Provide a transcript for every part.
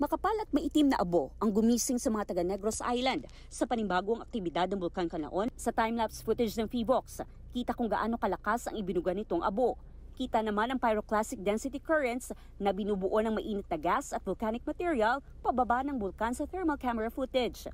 Makapal at maitim na abo ang gumising sa mga taga Negros Island sa panibagong aktibidad ng Bulkan Canlaon. Sa time-lapse footage ng PHIVOX, kita kung gaano kalakas ang ibinuga nitong abo. Kita naman ang pyroclastic density currents na binubuo ng mainit na gas at volcanic material pababa ng bulkan sa thermal camera footage.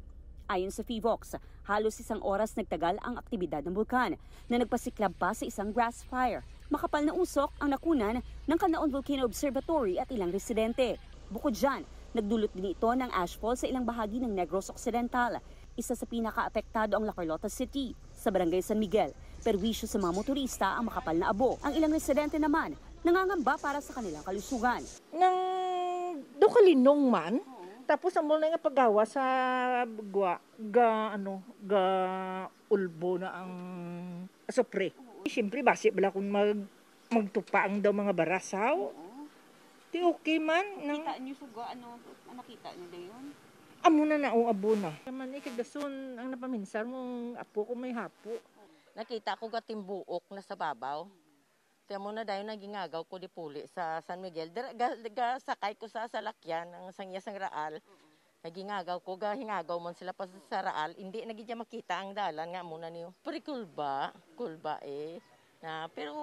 Ayon sa PHIVOX, halos isang oras nagtagal ang aktibidad ng bulkan na nagpasiklab pa sa isang grass fire. Makapal na usok ang nakunan ng Canlaon Volcano Observatory at ilang residente. Bukod dyan, nagdulot din ito ng ashfall sa ilang bahagi ng Negros Occidental. Isa sa pinaka-apektado ang La Carlota City. Sa Barangay San Miguel, perwisyo sa mga motorista ang makapal na abo. Ang ilang residente naman, nangangamba para sa kanilang kalusugan. Nang do kalinong man, tapos ang mula nga paggawa sa ulbo na ang asopre. Siyempre, basi bala kung magtupa ang daw mga barasaw. Di okay man. Nakita niyo suga, nakita niyo na yun? Amo na na o abo na. Naman ikagason ang napaminsan mong apo ko may hapo. Nakita ko gatimbuok na sa babaw. Kaya muna dahil nagingagaw ko di puli sa San Miguel. Sakay ko sa salakyan ng sangyasang Raal. Nagingagaw ko, hingagaw man sila pa sa Raal. Hindi nagigya makita ang dalan nga muna niyo. Pero kulba eh. Pero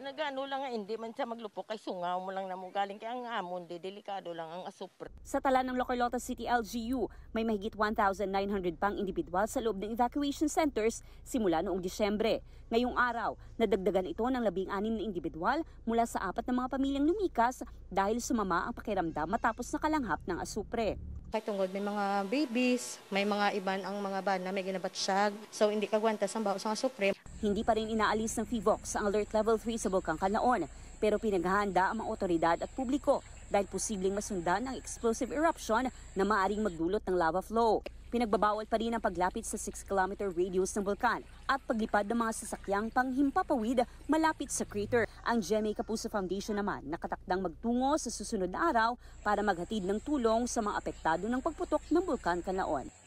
nagano lang nga hindi man siya maglupok kay sungaw mo lang na mo galing kaya ang amon delikado lang ang asupre. Sa tala ng La Carlota City LGU, may mahigit 1,900 pang individual sa loob ng evacuation centers simula noong Disyembre. Ngayong araw, nadagdagan ito ng 16 na individual mula sa 4 na mga pamilyang lumikas dahil sumama ang pakiramdam matapos nakalanghap ng asupre. Kay tungod may mga babies, may mga iban ang mga bana may ginabatsyag. So hindi kagwantas ang baos ng asupre. Hindi pa rin inaalis ng PHIVOX ang Alert Level 3 sa Bulkan Canlaon, pero pinaghahanda ang mga otoridad at publiko dahil posibleng masundan ang explosive eruption na maaring magdulot ng lava flow. Pinagbabawal pa rin ang paglapit sa 6-kilometer radius ng bulkan at paglipad ng mga sasakyang panghimpapawid malapit sa crater. Ang GMA Kapuso Foundation naman nakatakdang magtungo sa susunod na araw para maghatid ng tulong sa mga apektado ng pagputok ng Bulkan Canlaon.